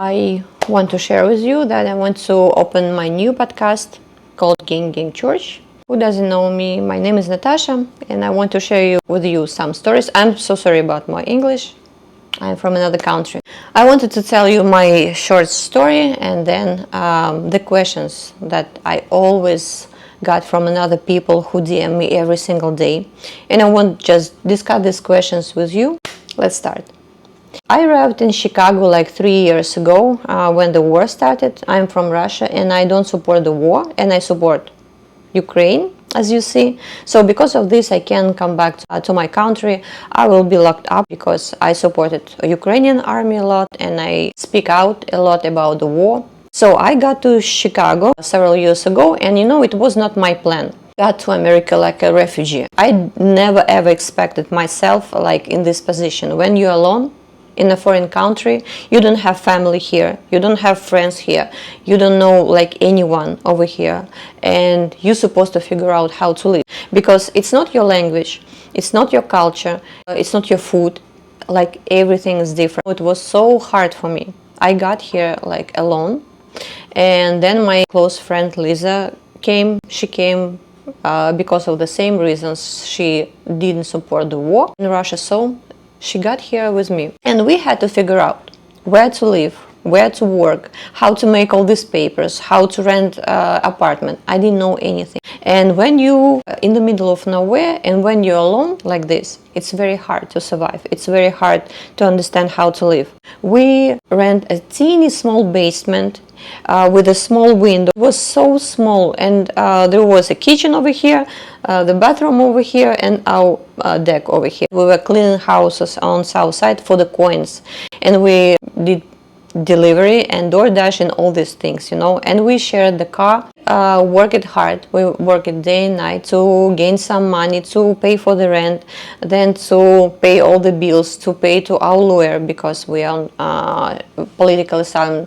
I want to share with you that I want to open my new podcast called GANGGANGCHURCH. Who doesn't know me? My name is Natasha, and I want to share with you some stories. I'm so sorry about my English. I'm from another country. I wanted to tell you my short story and then the questions that I always got from another people who DM me every single day. And I want to just discuss these questions with you. Let's start. I arrived in Chicago like 3 years ago when the war started. I'm from Russia and I don't support the war, and I support Ukraine, as you see. So because of this, I can come back to my country. I will be locked up because I supported a Ukrainian army a lot and I speak out a lot about the war. So I got to Chicago several years ago, and it was not my plan. Got to America like a refugee. I never ever expected myself like in this position. When you're alone in a foreign country, you don't have family here, you don't have friends here, you don't know like anyone over here, and you're supposed to figure out how to live because it's not your language, it's not your culture, it's not your food, like everything is different. It was so hard for me. I got here like alone, and then my close friend Lisa came. She came because of the same reasons. She didn't support the war in Russia, so she got here with me, and we had to figure out where to live, where to work, how to make all these papers, how to rent apartment. I didn't know anything. And when you in the middle of nowhere and when you're alone like this, it's very hard to survive. It's very hard to understand how to live. We rent a teeny small basement with a small window. It was so small, and there was a kitchen over here, the bathroom over here, and our deck over here. We were cleaning houses on south side for the coins, and we did delivery and DoorDash and all these things, and we shared the car. Worked hard. We worked day and night to gain some money, to pay for the rent, then to pay all the bills, to pay to our lawyer because we are on political asylum.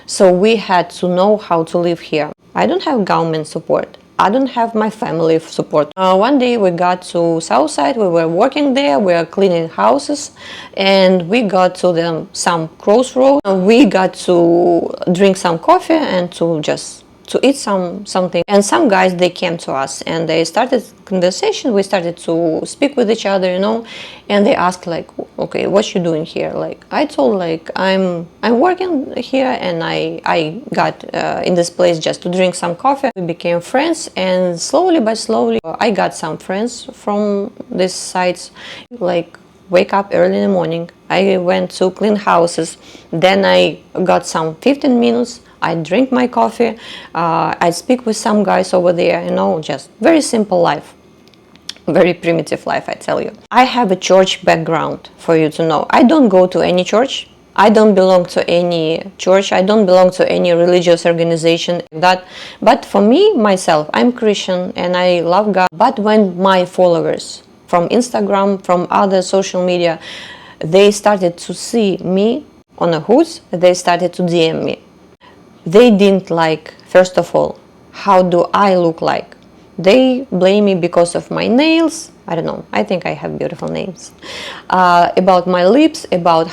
So we had to know how to live here. I don't have government support. I don't have my family support. One day we got to Southside. We were working there. We were cleaning houses, and we got to some crossroad. We got to drink some coffee and to eat something. And some guys, they came to us and they started conversation. We started to speak with each other, and they asked like, okay, what you doing here? Like I told like I'm working here, and I got in this place just to drink some coffee. We became friends, and slowly by slowly I got some friends from these sites. Like wake up early in the morning, I went to clean houses, then I got some 15 minutes, I drink my coffee, I speak with some guys over there, just very simple life. Very primitive life, I tell you. I have a church background, for you to know. I don't go to any church. I don't belong to any church. I don't belong to any religious organization like that. But for me, myself, I'm Christian and I love God. But when my followers from Instagram, from other social media, they started to see me on a hoods, they started to DM me. They didn't like, first of all, how do I look like? They blame me because of my nails. I don't know, I think I have beautiful nails. About my lips, about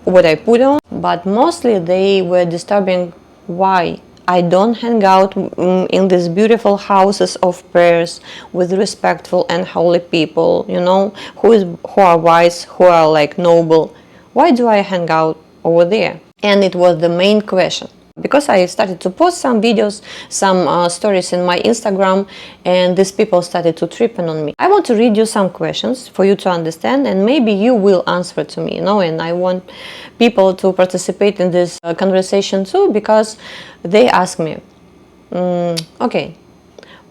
what I put on. But mostly they were disturbing why I don't hang out in these beautiful houses of prayers with respectful and holy people, who are wise, who are like noble. Why do I hang out over there? And it was the main question. Because I started to post some videos, some stories in my Instagram, and these people started to tripping on me. I want to read you some questions for you to understand, and maybe you will answer to me, and I want people to participate in this conversation too, because they ask me, okay,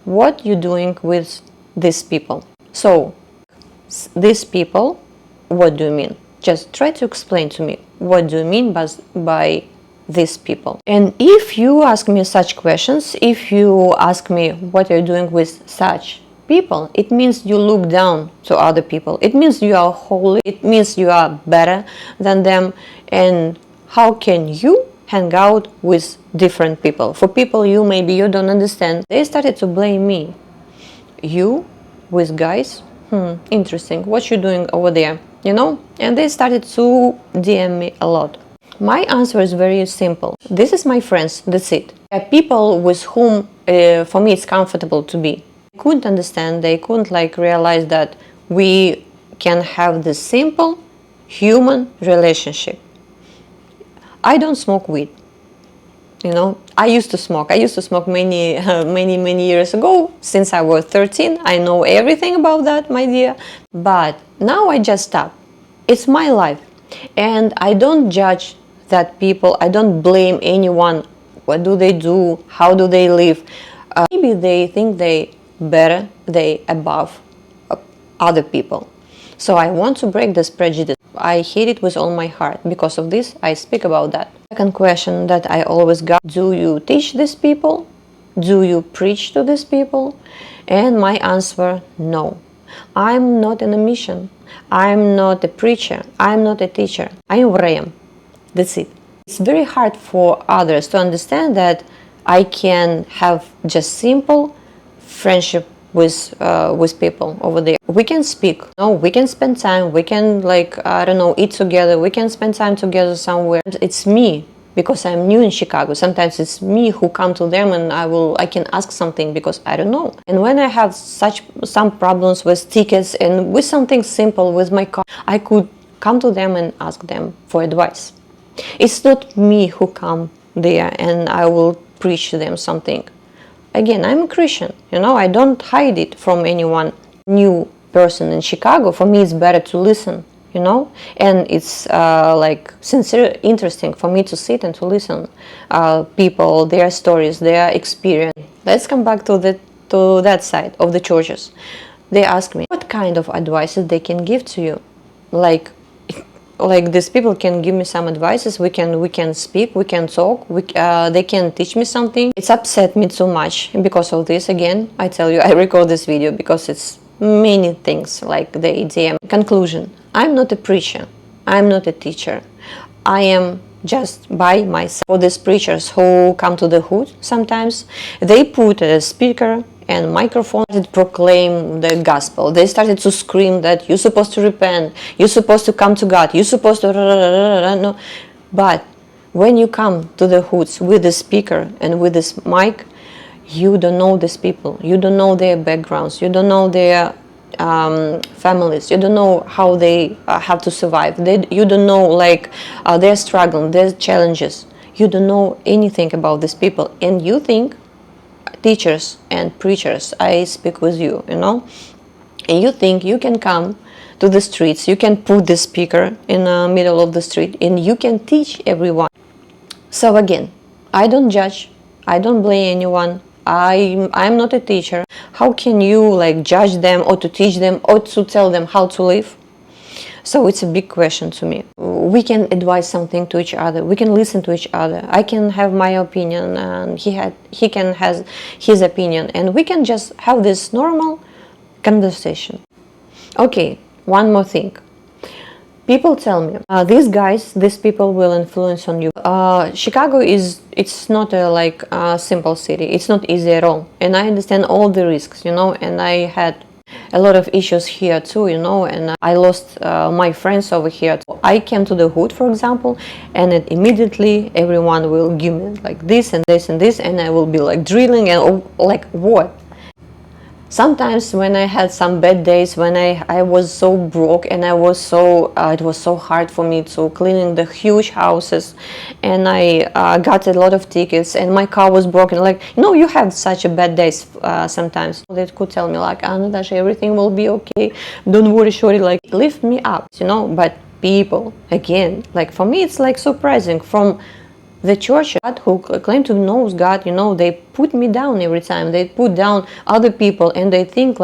what you doing with these people? So, these people, what do you mean? Just try to explain to me, what do you mean by these people? And if you ask me such questions, if you ask me what you're doing with such people, it means you look down to other people. It means you are holy. It means you are better than them. And how can you hang out with different people? For people maybe you don't understand. They started to blame me. You with guys? Interesting. What you doing over there? And they started to DM me a lot. My answer is very simple. This is my friends, that's it. People with whom, for me, it's comfortable to be. They couldn't understand, they couldn't like realize that we can have this simple human relationship. I don't smoke weed. You know, I used to smoke. I used to smoke many years ago. Since I was 13, I know everything about that, my dear. But now I just stop. It's my life. And I don't judge that people. I don't blame anyone. What do they do? How do they live? Maybe they think they better, they above other people. So I want to break this prejudice. I hate it with all my heart. Because of this, I speak about that. Second question that I always got: do you teach these people? Do you preach to these people? And my answer, no. I'm not on a mission. I'm not a preacher. I'm not a teacher. I am what I am. That's it. It's very hard for others to understand that I can have just simple friendship with people over there. We can speak, we can spend time, we can eat together, we can spend time together somewhere. It's me, because I'm new in Chicago. Sometimes it's me who come to them and I can ask something because I don't know. And when I have some problems with tickets and with something simple with my car, I could come to them and ask them for advice. It's not me who come there and I will preach to them something. Again, I'm a Christian, I don't hide it from anyone. New person in Chicago, for me it's better to listen, and it's sincere, interesting for me to sit and to listen people, their stories, their experience. Let's come back to that side of the churches. They ask me what kind of advices they can give to you. Like these people can give me some advices, we can speak, we can talk, they can teach me something. It's upset me too much because of this. Again, I tell you, I record this video because it's many things like the idea. Conclusion: I'm not a preacher, I'm not a teacher, I am just by myself. For these preachers who come to the hood, sometimes they put a speaker and microphone to proclaim the gospel. They started to scream that you're supposed to repent, you're supposed to come to God, you're supposed to no. But when you come to the hoods with the speaker and with this mic, you don't know these people, you don't know their backgrounds, you don't know their families, you don't know how they have to survive, you don't know their struggle, their challenges, you don't know anything about these people, and you think, teachers and preachers, I speak with you, and you think you can come to the streets, you can put the speaker in the middle of the street and you can teach everyone. So again, I don't judge, I don't blame anyone, I'm not a teacher. How can you judge them or to teach them or to tell them how to live? So it's a big question to me. We can advise something to each other. We can listen to each other. I can have my opinion and he can have his opinion, and we can just have this normal conversation. Okay, one more thing. People tell me, these people will influence on you. Chicago it's not a simple city. It's not easy at all. And I understand all the risks, and I had a lot of issues here too, and I lost my friends over here. I came to the hood, for example, and immediately everyone will give me this and this and this, and I will be drilling and what? Sometimes when I had some bad days, when I was so broke and I was so it was so hard for me to cleaning the huge houses, and I got a lot of tickets and my car was broken. You have such a bad days sometimes. They could tell me Natasha, everything will be okay, don't worry, shorty, lift me up, But people, again, for me it's surprising, from the church who claim to know God, they put me down every time. They put down other people, and they think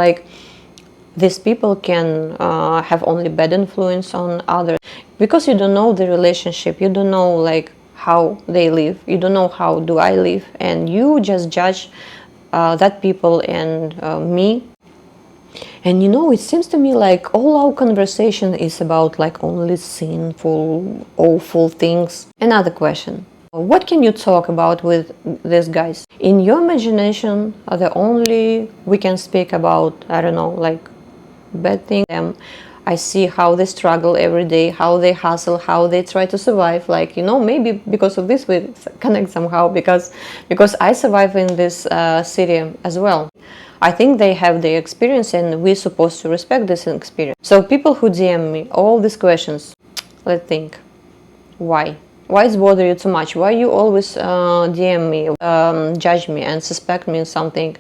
these people can have only bad influence on others, because you don't know the relationship, you don't know how they live, you don't know how do I live, and you just judge that people and me. And it seems to me all our conversation is about only sinful, awful things. Another question: what can you talk about with these guys? In your imagination, the only we can speak about, I don't know, bad things. I see how they struggle every day, how they hustle, how they try to survive. Like, you know, maybe because of this we connect somehow, because I survive in this city as well. I think they have their experience and we're supposed to respect this experience. So people who DM me all these questions, let's think, why? Why it's bother you too much? Why you always DM me, judge me and suspect me in something?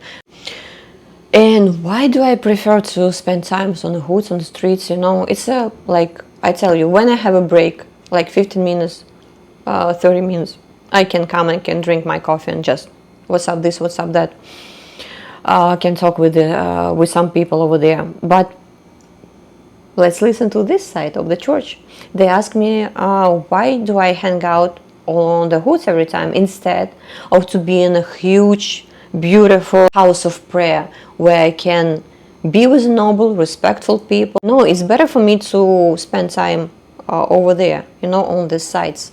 And why do I prefer to spend times on the hoods, on the streets, you know? It's like, I tell you, when I have a break, like 15 minutes, 30 minutes, I can come and can drink my coffee and just, what's up this, what's up that. I can talk with some people over there. But let's listen to this side of the church. They ask me, why do I hang out on the hoods every time instead of to be in a huge, beautiful house of prayer where I can be with noble, respectful people? No, it's better for me to spend time over there, you know, on these sites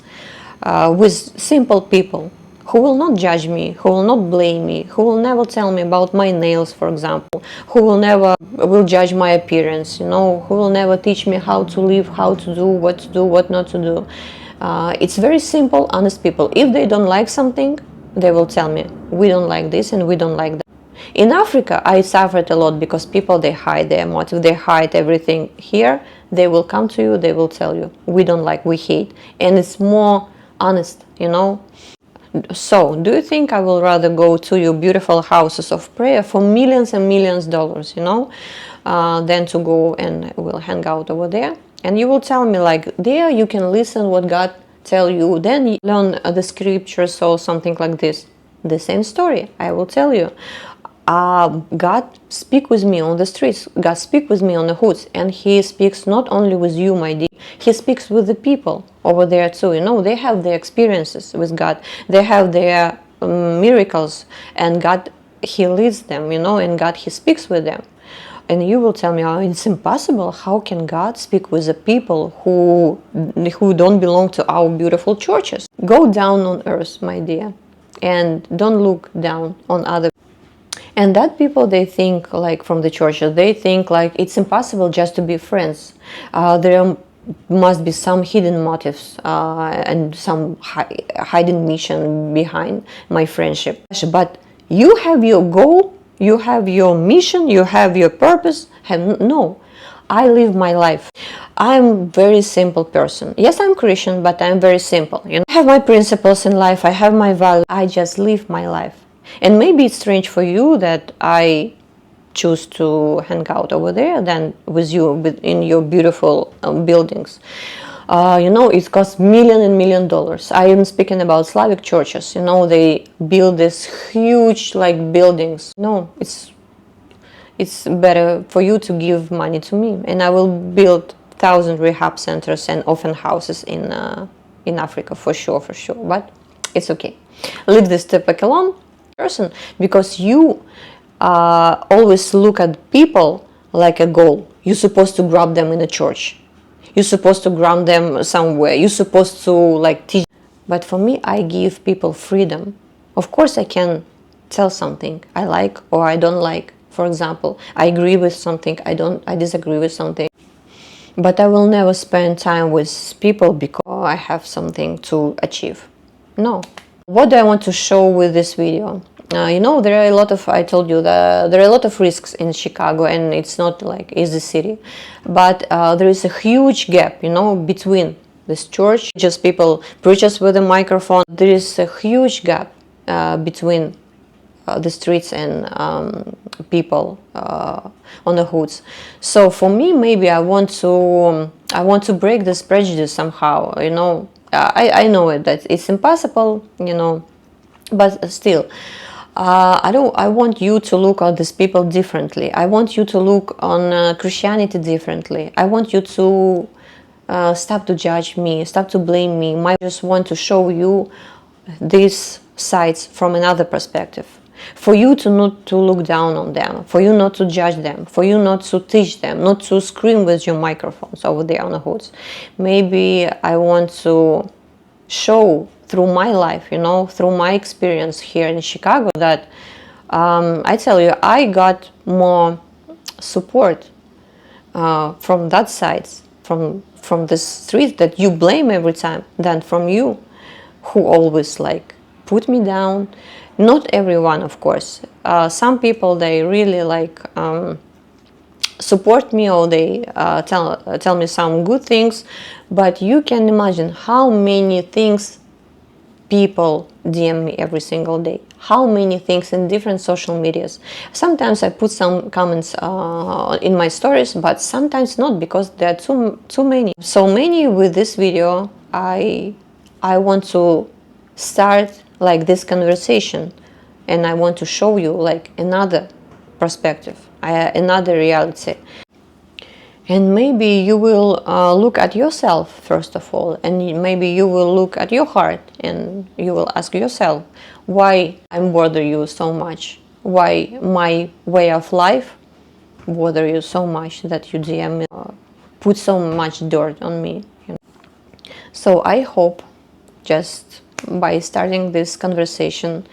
with simple people who will not judge me, who will not blame me, who will never tell me about my nails, for example, who will never will judge my appearance, you know, who will never teach me how to live, how to do, what not to do. It's very simple, honest people. If they don't like something, they will tell me, we don't like this and we don't like that. In Africa, I suffered a lot because people, they hide their motive, they hide everything. Here, they will come to you, they will tell you, we don't like, we hate. And it's more honest, you know. So, do you think I will rather go to your beautiful houses of prayer for millions and millions of dollars, you know, than to go and we'll hang out over there? And you will tell me, like, there you can listen what God tell you, then you learn the scriptures or something like this. The same story, I will tell you. God speak with me on the streets, God speak with me on the hoods, and He speaks not only with you, my dear, He speaks with the people over there too, you know, they have their experiences with God, they have their miracles, and God, He leads them, you know, and God, He speaks with them. And you will tell me, oh, it's impossible, how can God speak with the people who don't belong to our beautiful churches? Go down on earth, my dear, and don't look down on other. And that people, they think, like, from the churches, they think like it's impossible just to be friends. There must be some hidden motives and some hidden mission behind my friendship. But you have your goal, you have your mission, you have your purpose. No, I live my life. I'm a very simple person. Yes, I'm Christian, but I'm very simple. You know, I have my principles in life, I have my values. I just live my life. And maybe it's strange for you that I choose to hang out over there than with you in your beautiful buildings. You know, it costs million and million dollars. I am speaking about Slavic churches. You know, they build these huge like buildings. No, it's better for you to give money to me, and I will build 1,000 rehab centers and orphan houses in Africa for sure. But it's okay. Leave this topic alone. Person, because you always look at people like a goal. You're supposed to grab them in a church. You're supposed to grab them somewhere. You're supposed to like teach. But for me, I give people freedom. Of course, I can tell something I like or I don't like. For example, I agree with something, I disagree with something. But I will never spend time with people because I have something to achieve. No. What do I want to show with this video? You know, there are a lot of, I told you that there are a lot of risks in Chicago, and it's not like easy city, but there is a huge gap, you know, between this church, just people preachers with a microphone. There is a huge gap between the streets and people on the hoods. So for me, maybe I want to break this prejudice somehow, you know. I know it, that it's impossible, you know, but still, I want you to look at these people differently. I want you to look on Christianity differently. I want you to stop to judge me, stop to blame me. I just want to show you these sides from another perspective. For you to not to look down on them, for you not to judge them, for you not to teach them, not to scream with your microphones over there on the hoods. Maybe I want to show through my life, you know, through my experience here in Chicago, that I tell you, I got more support from that side, from the street that you blame every time, than from you, who always like put me down. Not everyone, of course. Some people, they really like support me, or they tell me some good things, but you can imagine how many things people DM me every single day, how many things in different social medias. Sometimes I put some comments in my stories, but sometimes not, because there are too many. So many with this video, I want to start like this conversation, and I want to show you like another perspective, another reality. And maybe you will look at yourself first of all, and maybe you will look at your heart, and you will ask yourself, why I bother you so much? Why my way of life bother you so much that you DM me, put so much dirt on me? So I hope, just by starting this conversation,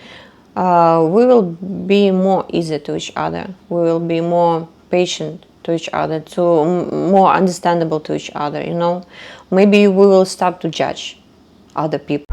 we will be more easy to each other. We will be more patient to each other, more understandable to each other, you know. Maybe we will stop to judge other people.